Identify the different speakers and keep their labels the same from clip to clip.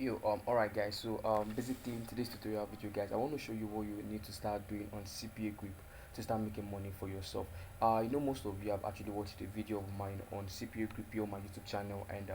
Speaker 1: Alright guys, so basically in today's tutorial video guys, I want to show you what you need to start doing on CPA Grip to start making money for yourself. Most of you have actually watched a video of mine on CPA Grip here on my YouTube channel, and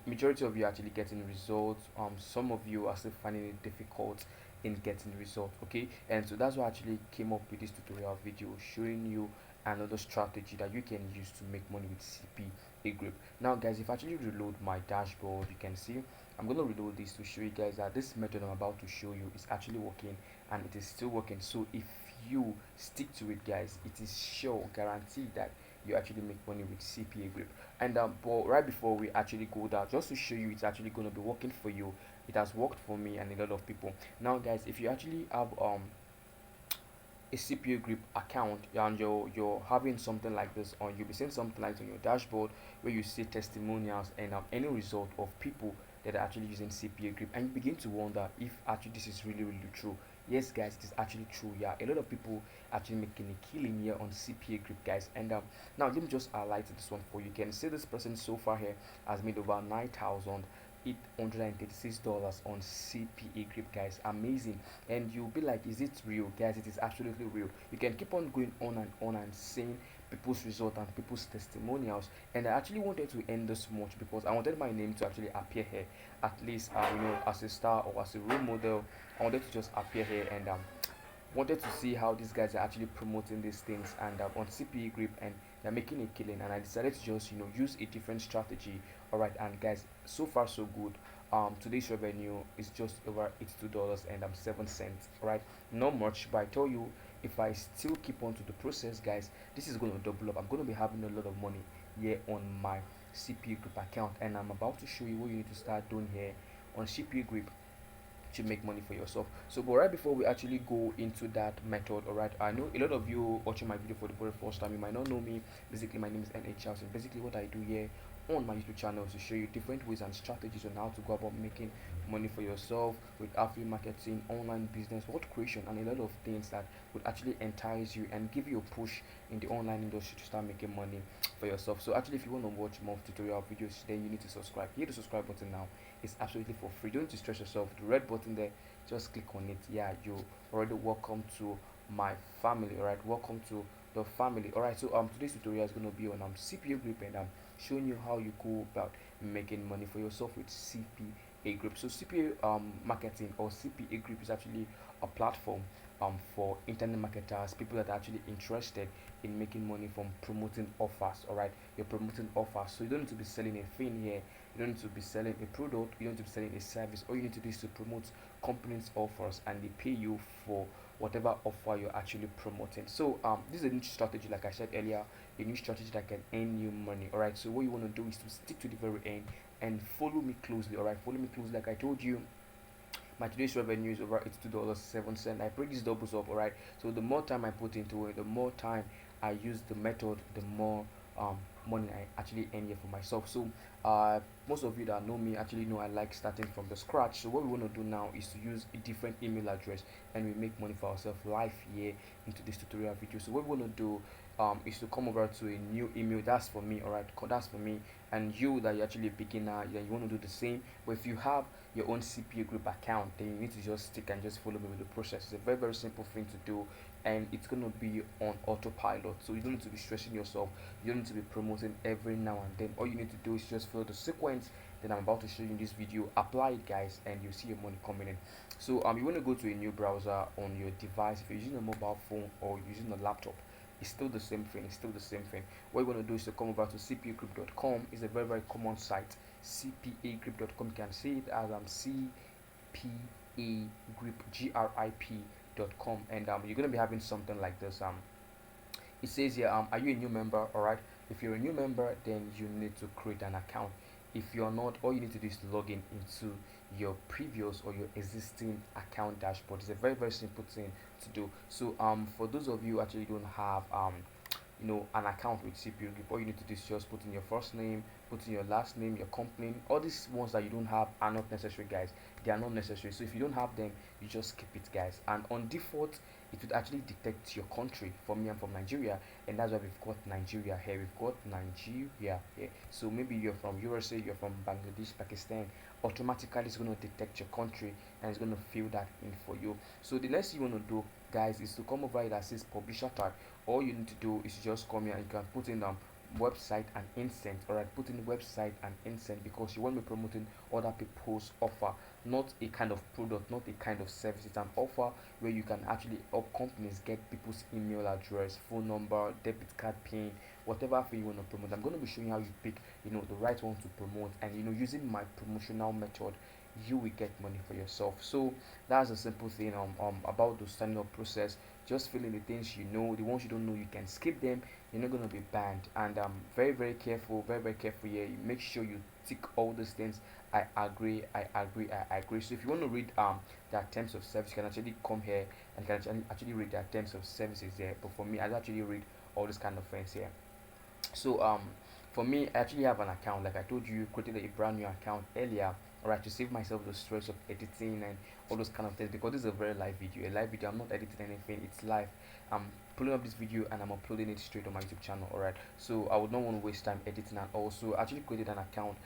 Speaker 1: majority of you are actually getting results. Some of you are still finding it difficult in getting results, okay? And so that's why I actually came up with this tutorial video showing you another strategy that you can use to make money with CPA Grip. Now guys, if I actually reload my dashboard, you can see I'm going to reload this to show you guys that this method I'm about to show you is actually working, and it is still working. So if you stick to it guys, it is sure guaranteed that you actually make money with CPA Grip. And but right before we actually go down, just to show you it's actually going to be working for you, it has worked for me and a lot of people. Now guys, if you actually have a CPA Grip account and you're having something like this on, you'll be seeing something like on your dashboard where you see testimonials and any result of people that are actually using CPA Grip, and you begin to wonder if actually this is really true. Yes guys, it is actually true. Yeah, a lot of people actually making a killing here on CPA Grip guys. And now let me just highlight this one for you. You can see this person so far here has made over $9,836 on CPA Grip guys. Amazing. And you'll be like, is it real guys? It is absolutely real. You can keep on going on and seeing people's result and people's testimonials. And I actually wanted to end this much because I wanted my name to actually appear here, at least as a star or as a role model. I wanted to just appear here, and wanted to see how these guys are actually promoting these things and on CPA Grip, and they're making a killing. And I decided to just use a different strategy. All right, and guys, so far so good. Today's revenue is just over $82.07. All right, not much, but I tell you, if I still keep on to the process guys, this is going to double up. I'm going to be having a lot of money here on my CPA Grip account, and I'm about to show you what you need to start doing here on CPA Grip to make money for yourself. So but right before we actually go into that method, all right, I know a lot of you watching my video for the very first time, you might not know me. Basically my name is NH, and basically what I do here on my YouTube channel is to show you different ways and strategies on how to go about making money for yourself with affiliate marketing, online business, what creation, and a lot of things that would actually entice you and give you a push in the online industry to start making money for yourself. So actually, if you want to watch more tutorial videos, then you need to subscribe. Hit the subscribe button now. It's absolutely for free. Don't stress yourself. The red button there, just click on it. Yeah, you already welcome to my family. All right, welcome to the family. All right, so today's tutorial is going to be on CPA Grip, and I'm showing you how you go about making money for yourself with CPA Grip. So CPA marketing or CPA Grip is actually a platform for internet marketers, people that are actually interested in making money from promoting offers. All right, you're promoting offers, so you don't need to be selling a thing here. You don't need to be selling a product. You don't need to be selling a service. All you need to do is to promote companies offers, and they pay you for whatever offer you're actually promoting. So this is a new strategy, like I said earlier, a new strategy that can earn you money. All right, so what you want to do is to stick to the very end and follow me closely. All right, follow me closely. Like I told you, my today's revenue is over $82.07. I break these doubles up. All right, so the more time I put into it, the more time I use the method, the more money I actually earn here for myself. So most of you that know me actually know I like starting from the scratch. So what we want to do now is to use a different email address, and we make money for ourselves live here into this tutorial video. So what we want to do is to come over to a new email. That's for me. All right, that's for me. And you that you're actually a beginner, yeah, you want to do the same. But if you have your own CPA Group account, then you need to just stick and just follow me with the process. It's a very simple thing to do, and it's going to be on autopilot, so you don't need to be stressing yourself. You don't need to be promoting every now and then. All you need to do is just follow the sequence that I'm about to show you in this video, apply it guys, and you'll see your money coming in. So you want to go to a new browser on your device. If you're using a mobile phone or using a laptop, it's still the same thing. It's still the same thing. What you want to do is to come over to cpagrip.com. It's a very common site. cpagrip.com, you can see it as CPA grip.com, and you're going to be having something like this. It says here, are you a new member? All right, if you're a new member, then you need to create an account. If you're not, all you need to do is to log in into your previous or your existing account dashboard. It's a very simple thing to do. So for those of you who actually don't have an account with CPA Group, all you need to do is just put in your first name, put in your last name, your company. All these ones that you don't have are not necessary guys. They are not necessary. So if you don't have them, you just skip it guys. And on default, it would actually detect your country. For me, I'm from Nigeria, and that's why we've got Nigeria here. We've got Nigeria here. So maybe you're from USA, you're from Bangladesh, Pakistan. Automatically, it's going to detect your country and it's going to fill that in for you. So the next thing you want to do, guys, is to come over here that says publisher tag. All you need to do is just come here and you can put in website and instant. All right, put in website and instant, because you want to be promoting other people's offer, not a kind of product, not a kind of service. It's an offer where you can actually help companies get people's email address, phone number, debit card pin, whatever thing you want to promote. I'm going to be showing how you pick the right one to promote, and using my promotional method, you will get money for yourself. So that's a simple thing about the signing up process. Just fill in the things you know. The ones you don't know, you can skip them. You're not going to be banned. And very, very careful, very, very careful here. You make sure you tick all these things. I agree, I agree, I agree. So if you want to read their terms of service, you can actually come here and can actually read their terms of services there. But for me, I actually read all these kind of things here. So for me, I actually have an account. Like I told you, created a brand new account earlier, alright, to save myself the stress of editing and all those kind of things, because this is a very live video. A live video, I'm not editing anything, it's live. I'm pulling up this video and I'm uploading it straight on my YouTube channel. Alright, so I would not want to waste time editing. And also, I actually created an account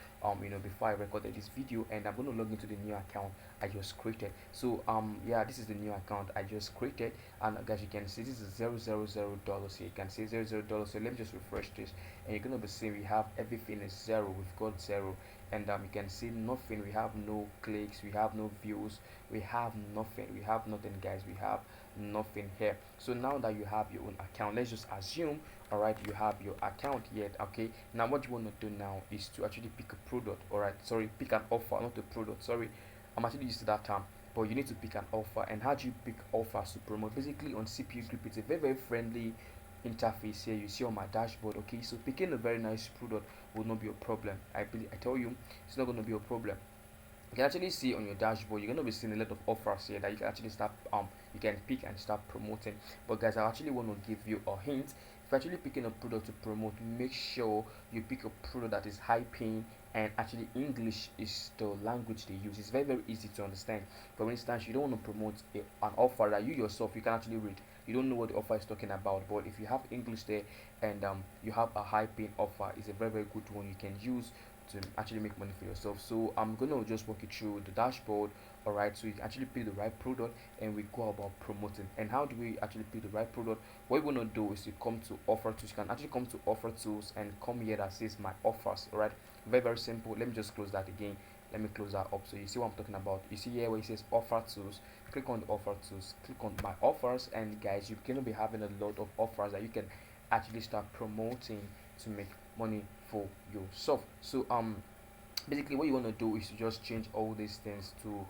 Speaker 1: before I recorded this video, and I'm going to log into the new account I just created. So yeah, this is the new account I just created, and guys, you can see this is $000 here. You can see $000. So let me just refresh this, and you're gonna be seeing we have everything is zero. We've got zero, and you can see nothing. We have no clicks, we have no views, we have nothing. We have nothing, guys. We have nothing here. So now that you have your own account, let's just assume, all right, you have your account yet. Okay, now what you want to do now is to actually pick a product. All right, sorry, pick an offer, not a product. Sorry, I'm actually used to that term, but you need to pick an offer. And how do you pick offers to promote? Basically, on CPA Grip, it's a very, very friendly interface here. You see on my dashboard. Okay, so picking a very nice product will not be a problem. I tell you, it's not going to be a problem. You can actually see on your dashboard, you're going to be seeing a lot of offers here that you can actually start you can pick and start promoting. But guys, I actually want to give you a hint. If you're actually picking a product to promote, make sure you pick a product that is high paying, and actually English is the language they use. It's very, very easy to understand. For instance, you don't want to promote an offer that you yourself you can actually read. You don't know what the offer is talking about, but if you have English there, and you have a high paying offer, it's a very, very good one you can use to actually make money for yourself. So I'm gonna just walk you through the dashboard. All right, so you can actually pick the right product, and we go about promoting. And how do we actually pick the right product? What we're gonna do is you come to offer tools. You can actually come to offer tools and come here that says my offers. All right, very, very simple. Let me just close that again. Let me close that up so you see what I'm talking about. You see here where it says offer tools, click on the offer tools, click on my offers, and guys, you're gonna be having a lot of offers that you can actually start promoting to make money for yourself. So basically what you want to do is to just change all these things to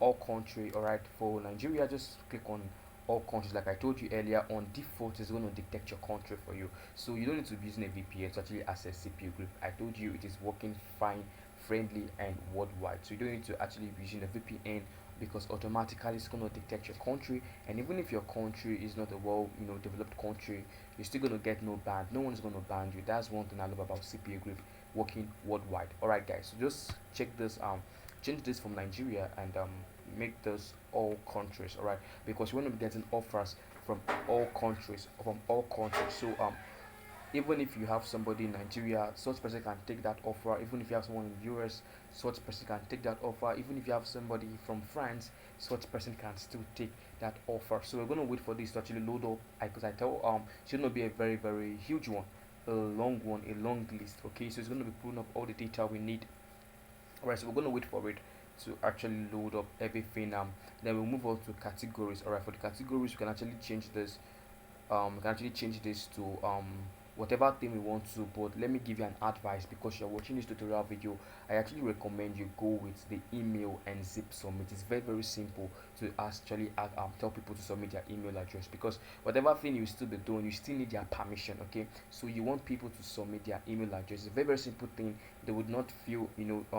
Speaker 1: all country. All right, for Nigeria, just click on all countries. Like I told you earlier, on default is going to detect your country for you, so you don't need to be using a VPN to actually access CPA Grip. I told you it is working fine, friendly, and worldwide, so you don't need to actually be using a VPN, because automatically it's going to detect your country. And even if your country is not a well developed country, you're still going to get no ban. No one's going to ban you. That's one thing I love about CPA Grip working worldwide. All right, guys, so just check this change this from Nigeria, and make this all countries. All right, because you want to be getting offers from all countries, so even if you have somebody in Nigeria, such person can take that offer. Even if you have someone in US, such person can take that offer. Even if you have somebody from France, such person can still take that offer. So we're gonna wait for this to actually load up, because I tell it should not be a very, very huge one, a long one, a long list. Okay, so it's gonna be pulling up all the data we need. Alright, so we're gonna wait for it to actually load up everything. Then we'll move on to categories. Alright, for the categories, we can actually change this. We can actually change this to whatever thing we want to. But let me give you an advice, because you're watching this tutorial video. I actually recommend you go with the email and zip submit. It's very, very simple to actually tell people to submit their email address, because whatever thing you still be doing, you still need their permission. Okay, so you want people to submit their email address. It's a very, very simple thing. They would not feel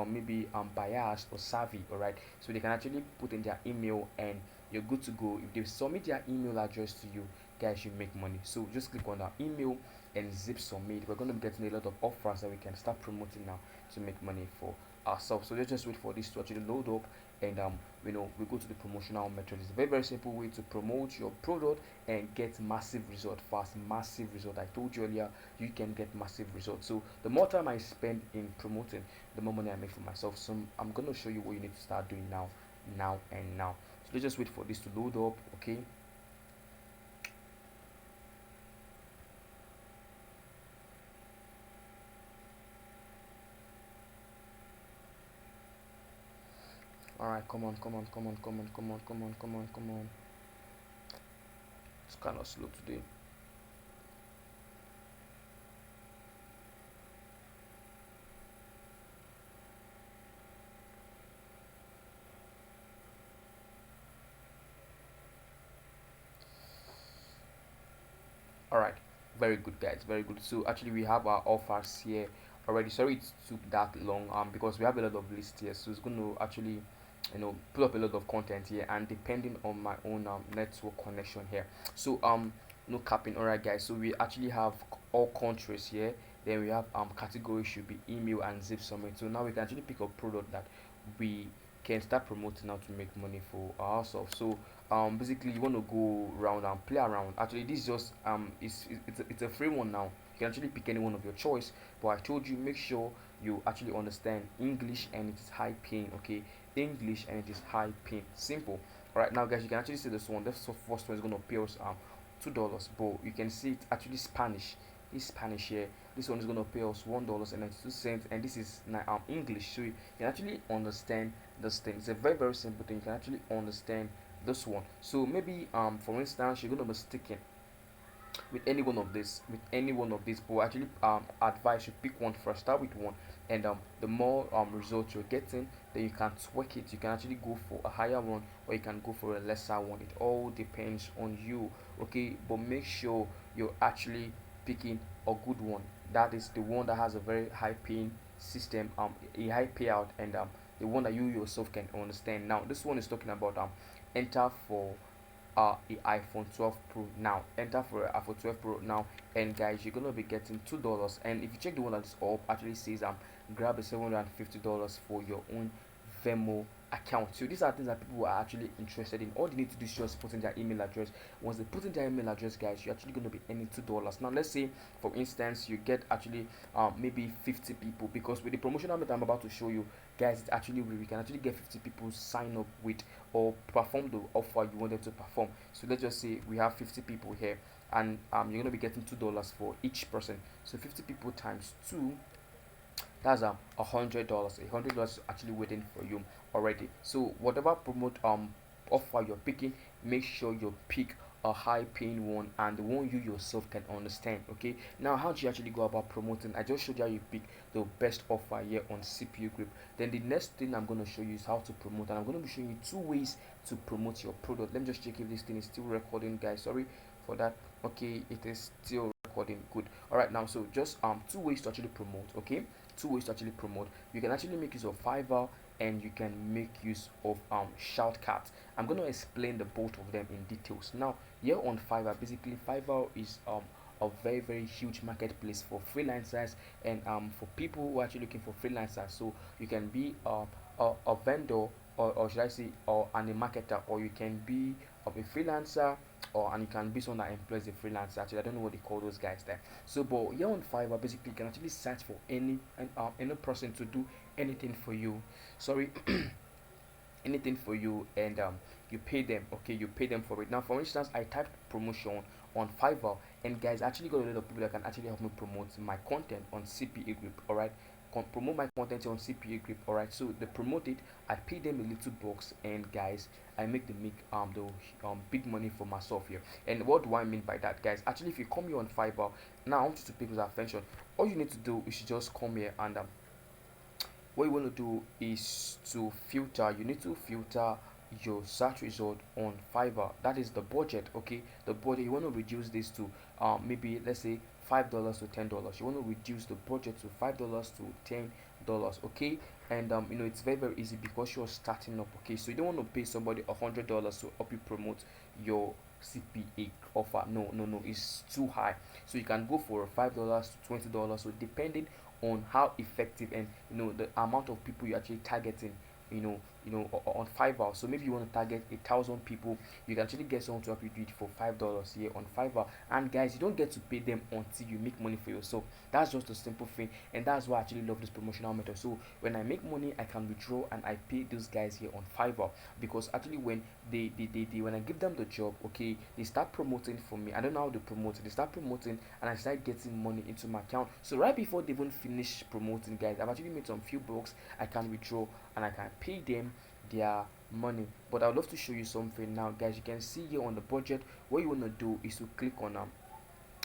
Speaker 1: maybe biased or savvy. All right, so they can actually put in their email, and you're good to go. If they submit their email address to you, guys, you make money. So just click on that email and zip submit, we're going to be getting a lot of offers that we can start promoting now to make money for ourselves. So let's just wait for this to actually load up, and we go to the promotional method. It's a very simple way to promote your product and get massive result fast. Massive result, I told you earlier, you can get massive results. So the more time I spend in promoting, the more money I make for myself. So I'm going to show you what you need to start doing now. So let's just wait for this to load up. Okay. All right, come on. It's kind of slow today. All right, very good, guys, very good. So actually, we have our offers here already. Sorry it took that long, because we have a lot of lists here, so it's going to actually, pull up a lot of content here, and depending on my own network connection here. So no capping. All right, guys. So we actually have all countries here. Then we have category should be email and zip summit. So now we can actually pick a product that we can start promoting now to make money for ourselves. So basically you want to go around and play around. Actually, this is just it's a free one now. You can actually pick any one of your choice, but I told you, make sure you actually understand English and it is high paying. Okay, English and it is high paying. Simple. All right, now guys, you can actually see this one. This first one is going to pay us $2, but you can see it's actually Spanish. This Spanish here. This one is going to pay us $1.92, and this is English. So you can actually understand this thing. It's a very simple thing. You can actually understand this one. So maybe for instance, you're going to be sticking with any one of these, but actually advise you pick one first. Start with one, and the more results you're getting, then you can tweak it. You can actually go for a higher one, or you can go for a lesser one. It all depends on you. Okay, but make sure you're actually picking a good one. That is the one that has a very high paying system, a high payout, and the one that you yourself can understand. Now this one is talking about enter for a iPhone 12 Pro now. Enter for a iPhone 12 Pro now, and guys, you're gonna be getting $2. And if you check the one that's up, actually says grab a $750 for your own Venmo account. So these are things that people are actually interested in. All they need to do is just put in their email address. Once they put in their email address, guys, you're actually going to be earning $2. Now let's say for instance you get actually maybe 50 people, because with the promotional method I'm about to show you, guys, it's actually we can actually get 50 people sign up with or perform the offer you wanted to perform. So let's just say we have 50 people here, and you're going to be getting $2 for each person. So 50 people times 2, that's $100. $100 actually waiting for you already. So whatever promote offer you're picking, make sure you pick a high paying one, and the one you yourself can understand. Okay, now how do you actually go about promoting? I just showed you how you pick the best offer here on CPU Grip. Then the next thing I'm going to show you is how to promote, and I'm going to be showing you two ways to promote your product. Let me just check if this thing is still recording, guys. Sorry for that. Okay, it is still recording. Good. All right, now so just two ways to actually promote. Okay, two ways to actually promote. You can actually make use of Fiverr, and you can make use of Shoutcat. I'm going to explain the both of them in details. Now here on Fiverr, basically Fiverr is a very huge marketplace for freelancers, and for people who are actually looking for freelancers. So you can be a vendor, or should I say, or a marketer, or you can be a freelancer, or and you can be someone that employs a freelancer. Actually, I don't know what they call those guys there. So but here on Fiverr, basically you can actually search for any person to do anything for you. Sorry, anything for you, and you pay them. Okay, you pay them for it. Now for instance, I typed promotion on Fiverr, and guys, I actually got a lot of people that can actually help me promote my content on CPA Grip. All right, promote my content on CPA Grip. All right, so they promote it, I pay them a little box, and guys, I make the big money for myself here. And what do I mean by that, guys? Actually, if you come here on Fiverr, now I want you to pay people's attention. All you need to do is you just come here, and what you want to do is to filter. You need to filter your search result on Fiverr. That is the budget. Okay, the budget, you want to reduce this to maybe let's say $5 to $10. You want to reduce the budget to $5 to $5. Okay, and it's very very easy because you're starting up. Okay, so you don't want to pay somebody $100 to help you promote your CPA offer. No, no, no, it's too high. So you can go for $5 to $20. So depending on how effective and the amount of people you're actually targeting, on Fiverr. So maybe you want to target 1,000 people, you can actually get someone to help you do it for $5 here on Fiverr. And guys, you don't get to pay them until you make money for yourself. That's just a simple thing, and that's why I actually love this promotional method. So when I make money, I can withdraw and I pay those guys here on Fiverr, because actually when they when I give them the job, okay, they start promoting for me. I don't know how they promote. They start promoting and I start getting money into my account. So right before they even finish promoting, guys, I've actually made some few bucks. I can withdraw and I can pay them their money. But I would love to show you something now, guys. You can see here on the budget, what you want to do is to click on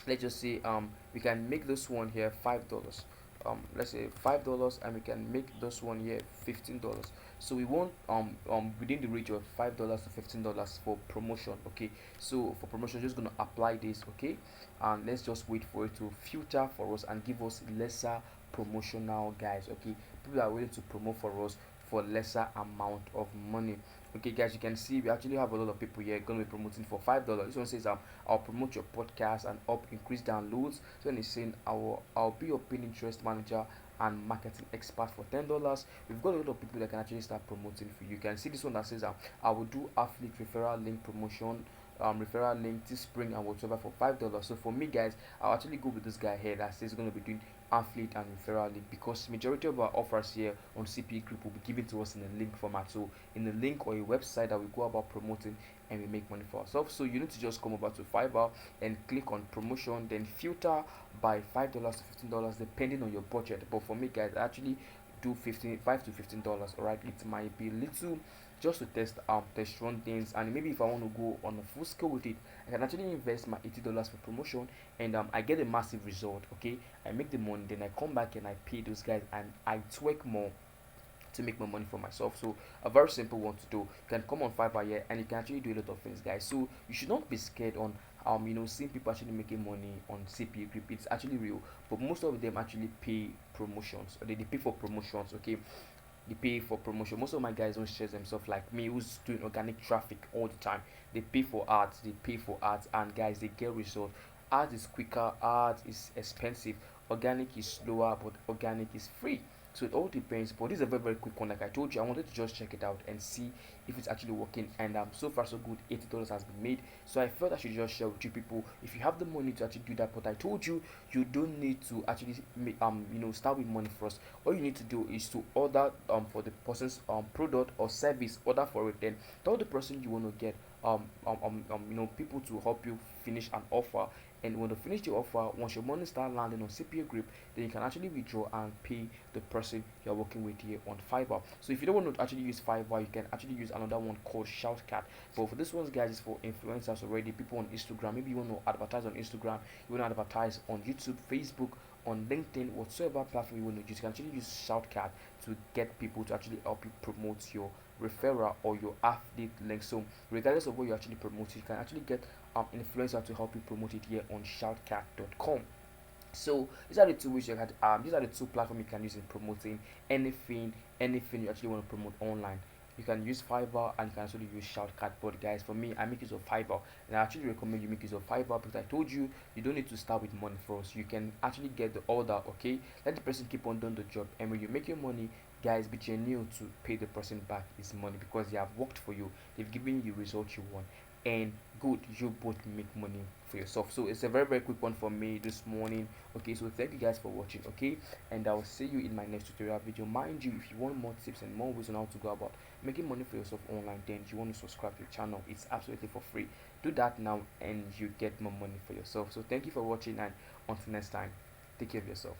Speaker 1: let's just say we can make this one here $5. Let's say $5, and we can make this one here $15. So we want within the range of $5 to $15 for promotion. Okay, so for promotion, just gonna apply this. Okay, and let's just wait for it to filter for us and give us lesser promotional, guys. Okay, people are willing to promote for us for lesser amount of money. Okay, guys, you can see we actually have a lot of people here going to be promoting for $5. This one says I'll promote your podcast and up increase downloads. So then it's saying I'll be your Pinterest manager and marketing expert for $10. We've got a lot of people that can actually start promoting for you. You can see this one that says I will do affiliate referral link promotion, referral link this spring and whatever for $5. So for me, guys, I'll actually go with this guy here that says he's going to be doing affiliate and referral link, because majority of our offers here on CPAGRIP will be given to us in a link format. So in a link or a website that we go about promoting and we make money for ourselves. So you need to just come over to Fiverr and click on promotion, then filter by $5 to $15 depending on your budget. But for me, guys, I actually do $5 to $15. All right, it might be little just to test run things, and maybe if I want to go on a full scale with it, I can actually invest my $80 for promotion, and I get a massive result. Okay, I make the money, then I come back and I pay those guys and I twerk more to make more money for myself. So a very simple one to do. You can come on Fiverr here and you can actually do a lot of things, guys. So you should not be scared on seeing people actually making money on CPAGRIP. It's actually real, but most of them actually pay promotions, or they pay for promotions. Okay, they pay for promotion. Most of my guys don't stress themselves like me, who's doing organic traffic all the time. They pay for ads, and guys, they get results. Ads is quicker, ads is expensive, organic is slower, but organic is free. So it all depends, but this is a very very quick one. Like I told you, I wanted to just check it out and see if it's actually working, and so far so good. $80 has been made, so I felt I should just share with you people. If you have the money to actually do that, but I told you, you don't need to actually start with money first. All you need to do is to order for the person's product or service. Order for it, then tell the person you want to get people to help you finish an offer. And when you finish the offer, once your money start landing on CPAGRIP, then you can actually withdraw and pay the person you're working with here on Fiverr. So if you don't want to actually use Fiverr, you can actually use another one called Shoutcat. But for this one, guys, is for influencers already, people on Instagram. Maybe you want to advertise on Instagram, you want to advertise on YouTube, Facebook, on LinkedIn, whatsoever platform you want to use. You can actually use Shoutcat to get people to actually help you promote your referral or your affiliate link. So regardless of what you actually promote, you can actually get influencer to help you promote it here on shoutcat.com. So these are the two ways you can these are the two platforms you can use in promoting anything you actually want to promote online. You can use Fiverr and you can actually use Shoutcat. But guys, for me, I make use of Fiverr, and I actually recommend you make use of Fiverr because I told you, you don't need to start with money first. You can actually get the order. Okay, let the person keep on doing the job, and when you make your money, guys, be genuine to pay the person back his money, because they have worked for you, they've given you the results you want, and good, you both make money for yourself. So it's a very very quick one for me this morning. Okay, so thank you guys for watching. Okay, and I'll see you in my next tutorial video. Mind you, if you want more tips and more ways on how to go about making money for yourself online, then you want to subscribe to the channel. It's absolutely for free. Do that now and you get more money for yourself. So thank you for watching, and until next time, take care of yourself.